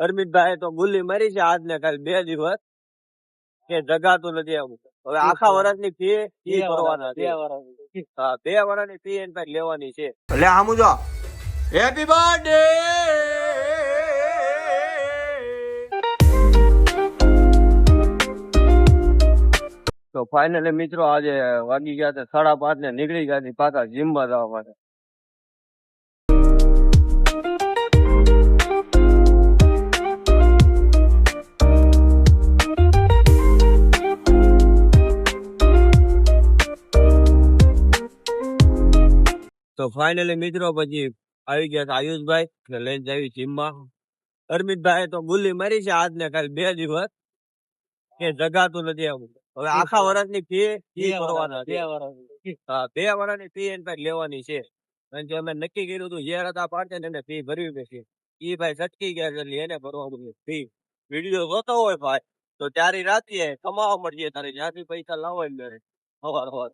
અરમિતભાઈ તો ગુલ્લી મારી છે આજ ને કાલ 2 દિવસ કે જગાતું નથી આવું. હવે આખા વર્ષની ફી ભરવાના છે. હા 2 વર્ષની ફી એની પાસે લેવાની છે. એટલે આમ જો હેપી બર્થડે. તો ફાઇનલી મિત્રો આજે વાગી ગયા છે 5:30 ને નીકળી ગયા પાછા જીમમાં જવા માટે. તો ફાઇનલી મિત્રો પછી આવી ગયા આયુષભાઈ ને લઈને જાવી જીમમાં. અરમિતભાઈ તો ગુલ્લી મારી છે આજ ને કાલ 2 દિવસ કે જગાતું નથી આવું. હવે આખા વર્ષની ફી ભરવાના છે. હા 2 વર્ષની ફી એની પાસે લેવાની છે. કારણ કે અમે નક્કી કર્યું હતું જે રજા પાડશે ને એને ફી ભરવી પડશે. ઈ ભાઈ સટકી ગયા એટલે એને ભરવાનું છે ફી. વિડીયો જોતો હોય ભાઈ તો ત્યારે રાત્રે કમાવા મળીએ તારે જ્યાંથી પૈસા લાવો એમ મેળે સવાર.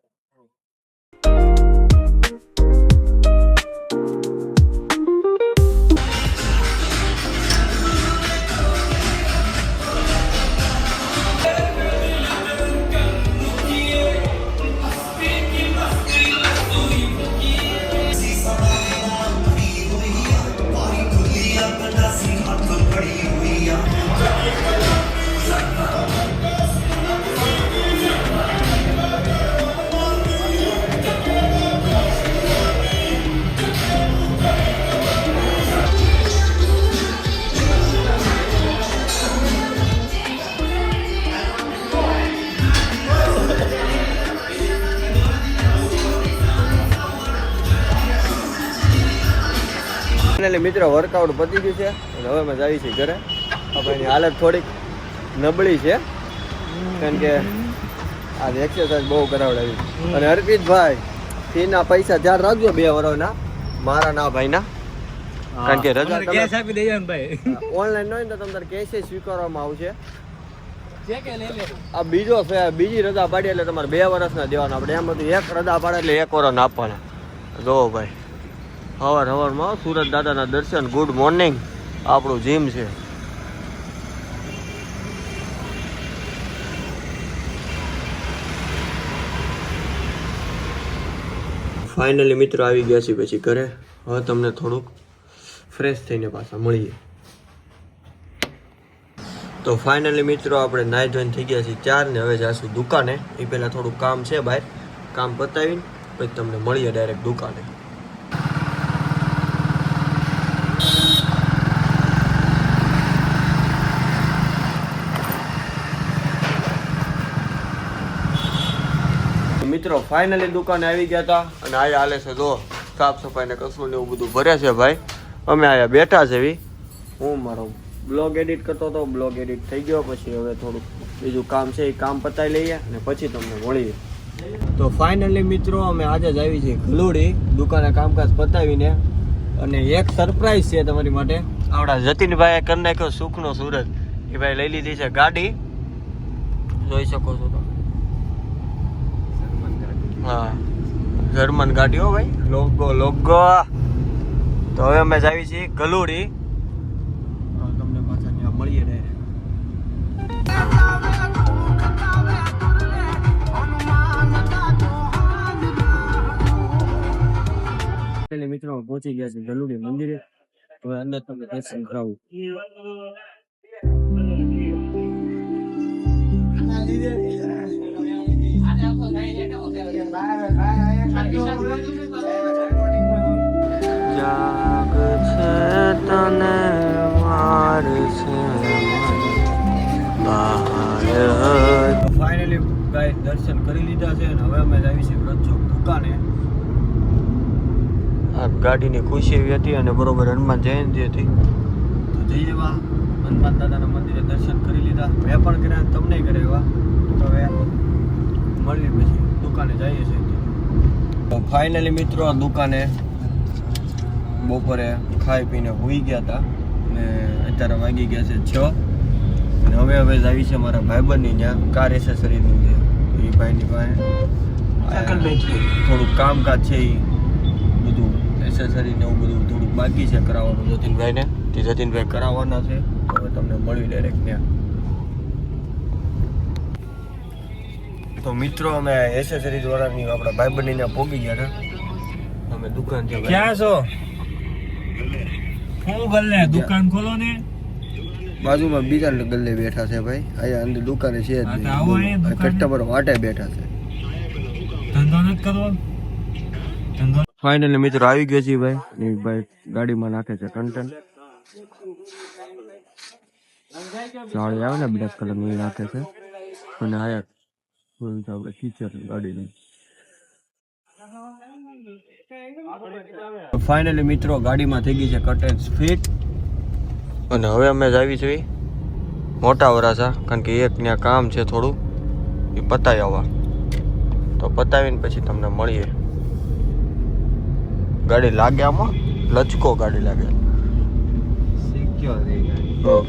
મિત્રો વર્કઆઉટ પતી ગયું છે અને હવે અમે જઈએ છીએ ઘરે. આપણી હાલત થોડીક નબળી છે કારણ કે આજે એક્સરસાઇઝ બહુ કરાવડાવી. અને અર્પિતભાઈ ફીના પૈસા ધ્યાન રાખજો 2 વર્ષના મારા ના ભાઈના. કારણ કે રજા કેશ આપી દઈએ ને ભાઈ. ઓનલાઈન ન હોય તો તમને કેશ સ્વીકારવામાં આવશે. આ બીજી રજા પાડી એટલે તમારે 2 વર્ષના દેવાના. આપણે એમ હતું 1 રજા પાડે એટલે 1 વર્ષ આપવાના. જો ભાઈ સવારમાં સુરત દાદાના દર્શન. Good morning. આપણું જીમ છે. ફાઇનલી મિત્રો આવી ગયા છે પછી ઘરે. હવે તમને થોડુંક ફ્રેશ થઈને પાછા મળીએ. તો ફાઇનલી મિત્રો આપણે નાઈ ધોઈને થઈ ગયા છીએ 4 ને હવે જાશું દુકાને. એ પહેલા થોડુંક કામ છે બહાર. કામ પતાવીને પછી તમને મળીએ ડાયરેક્ટ દુકાને. મિત્રો ફાઇનલી દુકાને આવી ગયા હતા અને આયા હાલે છે જો સાફ સફાઈ ને કસરું ને એવું બધું ભરે છે ભાઈ. અમે આયા બેઠા છે. હું મારો બ્લોગ એડિટ કરતો હતો. બ્લોગ એડિટ થઈ ગયો પછી હવે થોડુંક બીજું કામ છે એ કામ પતાવી લઈએ અને પછી તમને મળીએ. તો ફાઇનલી મિત્રો અમે આજે જ આવી છીએ ગલુડી દુકાને કામકાજ પતાવીને. અને એક સરપ્રાઈઝ છે તમારી માટે. આપણા જતીનભાઈએ કરી નાખ્યો સુખનો સુરત. એ ભાઈ લઈ લીધી છે ગાડી. જોઈ શકો છો. હા જર્મન ગાડીઓ ભાઈ. લોગો. તો હવે અમે જાવી છીએ ગલુડી. તમને પાછા ત્યાં મળીએ ડાયરેક્ટ. મિત્રો પહોંચી ગયા છે ગલુડી મંદિરે. હવે અંદર તમને દર્શન કરાવું. જાગ છે તને વાર છે ફાઇનલી ગાઈસ દર્શન કરી લીધા છે અને હવે અમે આવી છીએ વ્રતચોક દુકાને. આ ગાડીની ખુશી એવી હતી અને બરોબર હનુમાન જયંતિ હતી તો જઈ જવા હનુમાન દાદાના મંદિરે દર્શન કરી લીધા. મેં પણ કર્યા તમને કરાવ્યા. તો હવે મળીએ પછી દુકાને જઈએ છીએ. તો ફાઇનલી મિત્રો દુકાને બપોરે ખાઈ પીને હોઈ ગયા હતા અને અત્યારે વાગી ગયા છે 6. અને હવે આવી છે મારા ભાઈબંધની ત્યાં કાર એસેસરીનું છે. તો એ ભાઈની પાસે થોડુંક કામકાજ છે. એ બધું એસેસરી ને એવું બધું થોડુંક બાકી છે કરાવવાનું જતીનભાઈને. તે જતીનભાઈ કરાવવાના છે. હવે તમને મળ્યું ડાયરેક્ટ ત્યાં. તો મિત્રો અમે એસેસરીઝ વાળાની આપણા ભાઈબંધીને પોગી ગયા હતા. અમે દુકાન છે. ક્યાં છો? હું ગલ્લે દુકાન ખોલો ને. બાજુમાં બીજા ગલ્લે બેઠા છે ભાઈ. અહીંયા અંદર દુકાને છે જ નહીં. કસ્ટમર વાટે બેઠા છે. ધંધો નથી કરવો. ધંધો ફાઇનલી મિત્રો આવી ગયો છે ભાઈ. ભાઈ ગાડીમાં નાખે છે કન્ટેન્ટ. સાડી આવે ને બ્લેક કલર ની નાખે છે. અને આયા આપણે ફીચર ગાડીનું. ફાઇનલી મિત્રો ગાડીમાં થઈ ગઈ છે કટેન્સ ફિટ. અને હવે અમે જ આવી છીએ મોટા વરાસા, કારણ કે એક ત્યાં કામ છે થોડું, એ પતાવી આવવા. તો પતાવીને પછી તમને મળીએ. ગાડી લાગે આમાં લચકો ગાડી લાગે.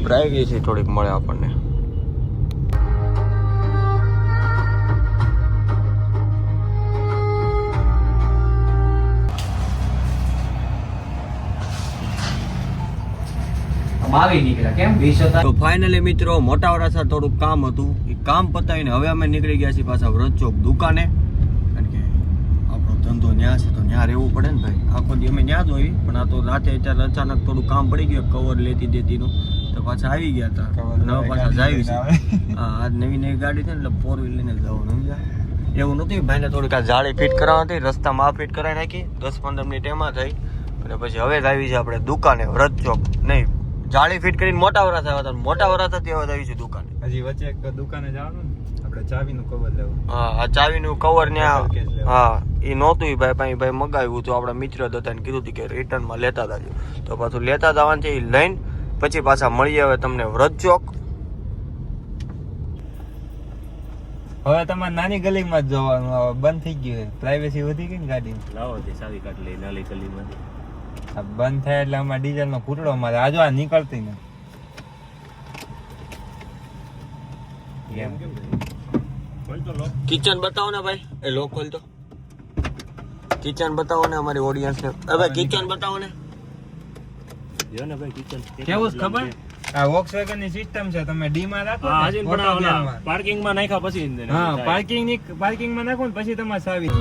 પ્રાઇવેસી થોડીક મળે આપણને. તો ફાઇનલી મિત્રો મોટા વરાસા થોડુંક કામ હતું, એ કામ પતાવીને હવે અમે નીકળી ગયા છીએ પાછા વ્રત ચોક દુકાને. કારણ કે આપણો ધંધો ન્યા છે તો ન્યા રહેવું પડે ને ભાઈ. આખો દી અમે ન્યા જ હોય, પણ આ તો રાતે અત્યારે અચાનક થોડું કામ પડી ગયું કવર લેતી દેતીનું, તો પાછા આવી ગયા હતા. નવા પાછા જાય છે. હા, આજ નવી નવી ગાડી છે ને એટલે 4 વ્હીલ લઈને જવાનું. સમજ્યા? એવું નથી. ભાઈને થોડીક આ જાળી ફિટ કરાવવા હતી, રસ્તામાં આ ફિટ કરાવી નાખી. 10-15 મિનિટ એમાં થઈ. અને પછી હવે જ આવી છે આપણે દુકાને વ્રત ચોક. નહીં, જાળી ફિટ કરીને મોટા વરાસા આવ્યા હતા. મોટા વરાસાથી હવે આવી છે દુકાને. હજી વચ્ચે એક દુકાને જવાનું ને, આપણે ચાવીનું કવર લેવું. હા, આ ચાવીનું કવર ને હા એ નહોતું ભાઈ મગાવ્યું તો આપણા મિત્ર હતા ને કીધું હતું કે રિટર્નમાં લેતા જજો. તો પાછું લેતા જવાનું છે. એ લઈને પછી પાછા મળીએ હવે તમને વ્રત ચોક. હવે તમારે નાની ગલીમાં જ જવાનું. હવે બંધ થઈ ગયું, પ્રાઇવેસી વધી ગઈ ને ગાડી. લાવો તે ચાવી કાઢ લઈ નાલી ગલીમાંથી. આ બંધ થાય એટલે અમારા ડીઝલ નો ફૂટડો મારે આજુ આ નીકળતી ને. કિચન બતાવો ને ભાઈ. એ લોક ખોલ તો. કિચન બતાવો ને અમારી ઓડિયન્સ ને. હવે કિચન બતાવો ને. જો ને ભાઈ કિચન કેવું છે ખબર? આ વોક્સવેગન ની સિસ્ટમ છે. તમે ડી માં રાખો ને, આજે પણ પાર્કિંગ માં નાખ્યા પછી હા પાર્કિંગ માં નાખો ને પછી તમારે સાવી.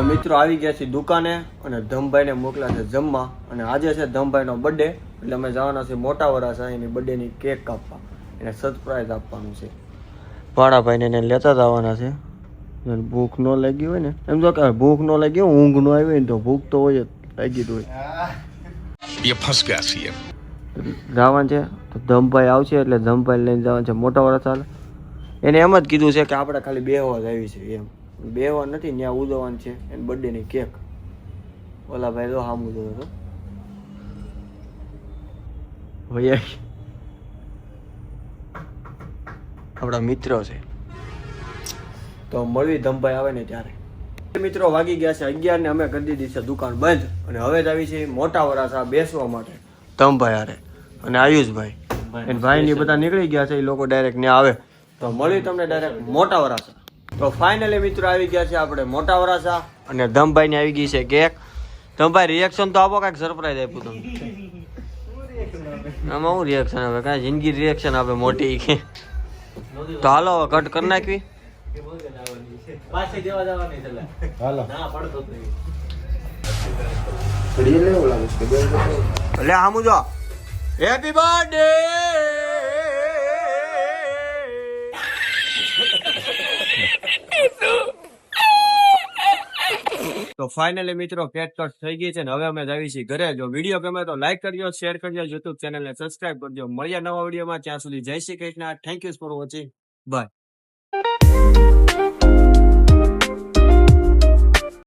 મિત્રો આવી ગયા છે દુકાને અને ધમભાઈને મોકલ્યા છે જમવા. અને આજે છે ધમભાઈનો બર્થડે, એટલે અમે જવાના છે મોટા વરાસા એની બર્થડેની કેક કાપવા, એને સરપ્રાઈઝ આપવાનું છે. ભાણાભાઈને એને લેતા જ આવવાના છે. ભૂખ ન લાગી હોય ને, એમ તો કે ભૂખ ન લાગી હોય, ઊંઘ ન આવી હોય ને તો ભૂખ તો હોય જ, લાગી જ હોય. જવાનું છે તો ધમભાઈ આવશે એટલે ધમભાઈ લઈને જવાનું છે મોટા વરાસા. એને એમ જ કીધું છે કે આપણે ખાલી બેહવા જ આવી છે, એમ બેહવા નથી, ત્યાં ઉજવવાનું છે એની બર્થડેની કેક. ઓલા ભાઈ તો સામું જોયો હતો ભાઈ, આપણા મિત્ર છે. તો મળવી ધમભાઈ આવે ને ત્યારે. મિત્રો વાગી ગયા છે 11 ને અમે કરી દીધી છે દુકાન બંધ. અને હવે જ આવી છે મોટા વરાસા બેસવા માટે ધમભાઈ હારે અને આયુષભાઈ. એને ભાઈ ની બધા નીકળી ગયા છે, એ લોકો ડાયરેક્ટ ત્યાં આવે. તો મળી તમને ડાયરેક્ટ મોટા વરાસા. તો ફાઇનલી મિત્રો આવી ગયા છે આપણે મોટા વરાસા અને ધમભાઈ ની આવી ગઈ છે કેક. ધમભાઈ રિએક્શન તો આપો, કાંઈક સરપ્રાઈઝ આપ્યું તમને. આમાં હું રિએક્શન આવે? કાંઈ જિંદગી રિએક્શન આપે મોટી. તો હાલો હવે કટ કરી નાખવી. એટલે આમ જો હેપી બર્થડે. તો ફાઇનલી મિત્રો કેક કટ થઈ ગઈ છે ને હવે અમે આવી છીએ ઘરે. જો વિડીયો ગમે તો લાઈક કરજો, શેર કરજો, યુટ્યુબ ચેનલને સબસ્ક્રાઇબ કરજો. મળીએ નવા વિડીયોમાં, ત્યાં સુધી જય Shri Krishna. Thank you for watching. By.